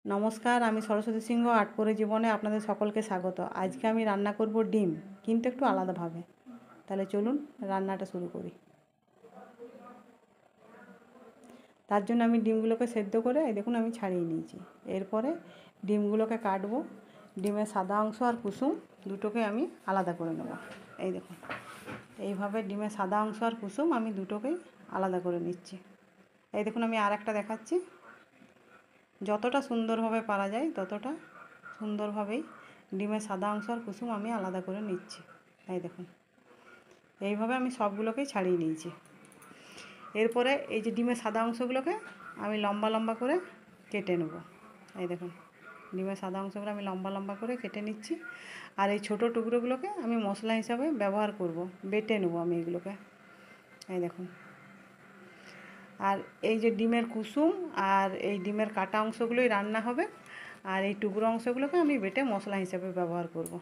নমস্কার, আমি সরস্বতী সিংহ আটপরে জীবনে আপনাদের সকলকে স্বাগত। আজকে আমি রান্না করব ডিম, কিন্তু একটু আলাদাভাবে। তাহলে চলুন রান্নাটা শুরু করি। তার জন্য আমি ডিমগুলোকে সেদ্ধ করে দেখুন আমি ছাড়িয়ে নিয়েছি। এরপরে ডিমগুলোকে কাটবো। ডিমের সাদা অংশ আর কুসুম দুটোকে আমি আলাদা করে নেব। এই দেখুন, এইভাবে ডিমের সাদা অংশ আর কুসুম আমি দুটোকেই আলাদা করে নিচ্ছি। এই দেখুন আমি আর একটা দেখাচ্ছি। যতটা সুন্দরভাবে পারা যায় ততটা সুন্দরভাবেই ডিমের সাদা অংশ আর কুসুম আমি আলাদা করে নিচ্ছি। এই দেখুন, এইভাবে আমি সবগুলোকেই ছাড়িয়ে নিয়েছি। এরপরে এই যে ডিমের সাদা অংশগুলোকে আমি লম্বা লম্বা করে কেটে নেব। এই দেখুন, ডিমের সাদা অংশগুলো আমি লম্বা লম্বা করে কেটে নিচ্ছি। আর এই ছোটো টুকরোগুলোকে আমি মশলা হিসাবে ব্যবহার করব, বেটে নেব আমি এগুলোকে। এই দেখুন, আর এই যে ডিমের কুসুম আর এই ডিমের কাটা অংশগুলোই রান্না হবে, আর এই টুকরো অংশগুলোকে আমি বেটে মশলা হিসেবে ব্যবহার করব।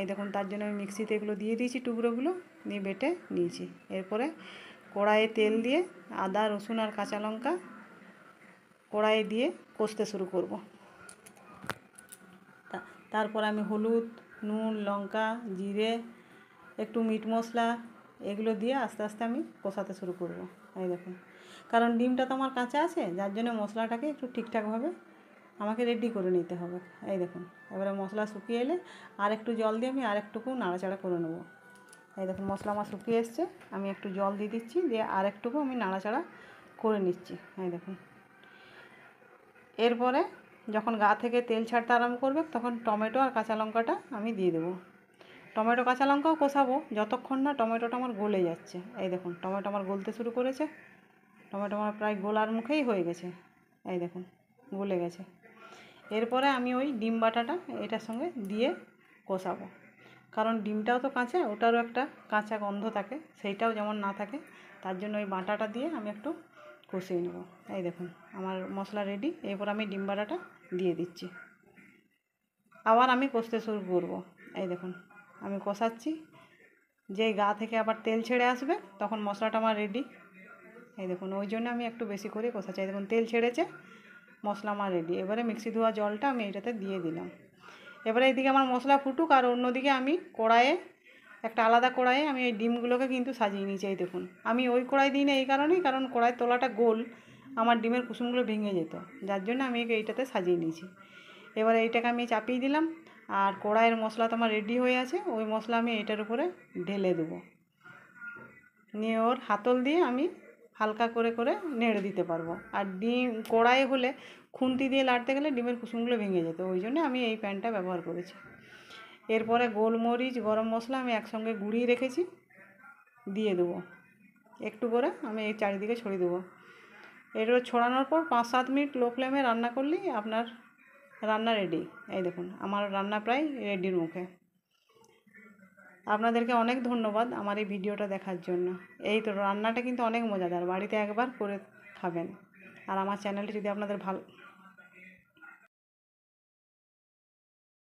এই দেখুন, তার জন্য আমি মিক্সিতে এগুলো দিয়ে দিয়েছি, টুকরোগুলো নিয়ে বেটে নিয়েছি। এরপরে কড়াইয়ে তেল দিয়ে আদা রসুন আর কাঁচা লঙ্কা কড়াইয়ে দিয়ে কষতে শুরু করব। তারপর আমি হলুদ, নুন, লঙ্কা, জিরে, একটু মিট মশলা এগুলো দিয়ে আস্তে আস্তে আমি কষাতে শুরু করব। এই দেখুন, কারণ ডিমটা তো আমার কাঁচা আছে, যার জন্য মশলাটাকে একটু ঠিকঠাকভাবে আমাকে রেডি করে নিতে হবে। এই দেখুন, এবারে মশলা শুকিয়ে এলে আর একটু জল দিয়ে আমি আর একটুকু নাড়াচাড়া করে নেব। এই দেখুন, মশলা আমার শুকিয়ে এসছে, আমি একটু জল দিয়ে দিচ্ছি, দিয়ে আর একটুকু আমি নাড়াচাড়া করে নিচ্ছি। এই দেখুন, এরপরে যখন গা থেকে তেল ছাড়তে আরম্ভ করবে তখন টমেটো আর কাঁচা লঙ্কাটা আমি দিয়ে দেবো। টমেটো কাঁচা লঙ্কাও কষাবো যতক্ষণ না টমেটোটা আমার গলে যাচ্ছে। এই দেখুন, টমেটো আমার গলতে শুরু করেছে, টমেটো আমার প্রায় গোলার মুখেই হয়ে গেছে। এই দেখুন, গলে গেছে। এরপরে আমি ওই ডিম বাটাটা এটার সঙ্গে দিয়ে কষাবো, কারণ ডিমটাও তো কাঁচা, ওটারও একটা কাঁচা গন্ধ থাকে, সেইটাও যেমন না থাকে, তার জন্য ওই বাটাটা দিয়ে আমি একটু কষিয়ে নেব। এই দেখুন, আমার মশলা রেডি। এরপর আমি ডিম বাটাটা দিয়ে দিচ্ছি, আবার আমি কষতে শুরু করব। এই দেখুন, আমি কষাচ্ছি, যেই গা থেকে আবার তেল ছেড়ে আসবে তখন মশলাটা আমার রেডি। এই দেখুন, ওই জন্য আমি একটু বেশি করে কষাচ্ছি। এই দেখুন, তেল ছেড়েছে, মশলা আমার রেডি। এবারে মিক্সি ধোয়া জলটা আমি এটাতে দিয়ে দিলাম। এবারে এইদিকে আমার মশলা ফুটুক, আর অন্যদিকে আমি কড়াইয়ে একটা আলাদা কড়াইয়ে আমি এই ডিমগুলোকে কিন্তু সাজিয়ে নিয়েছি। এই দেখুন, আমি ওই কড়াই দিই না এই কারণেই, কারণ কড়াইয়ের তলাটা গোল, আমার ডিমের কুসুমগুলো ভেঙে যেত, যার জন্য আমি এইটাতে সাজিয়ে নিয়েছি। এবারে এইটাকে আমি চাপিয়ে দিলাম, আর কড়াইয়ের মশলা তো আমার রেডি হয়ে আছে, ওই মশলা আমি এটার উপরে ঢেলে দেবো। নিয়ে ওর হাতল দিয়ে আমি হালকা করে করে নেড়ে দিতে পারবো। আর ডিম কড়াইয়ে হলে খুন্তি দিয়ে লাড়তে গেলে ডিমের কুসুমগুলো ভেঙে যেত, ওই জন্য আমি এই প্যানটা ব্যবহার করেছি। এরপরে গোলমরিচ, গরম মশলা আমি একসঙ্গে গুঁড়িয়ে রেখেছি, দিয়ে দেবো একটু করে, আমি এই চারিদিকে ছড়িয়ে দেবো। এরপর ছড়ানোর পর 5-7 মিনিট লো ফ্লেমে রান্না করলেই আপনার রান্না রেডি। এই দেখুন, আমার রান্না প্রায় রেডির মুখে। আপনাদেরকে অনেক ধন্যবাদ আমার এই ভিডিওটা দেখার জন্য। এই তো রান্নাটা কিন্তু অনেক মজাদার, বাড়িতে একবার করে খাবেন। আর আমার চ্যানেলটি যদি আপনাদের ভালো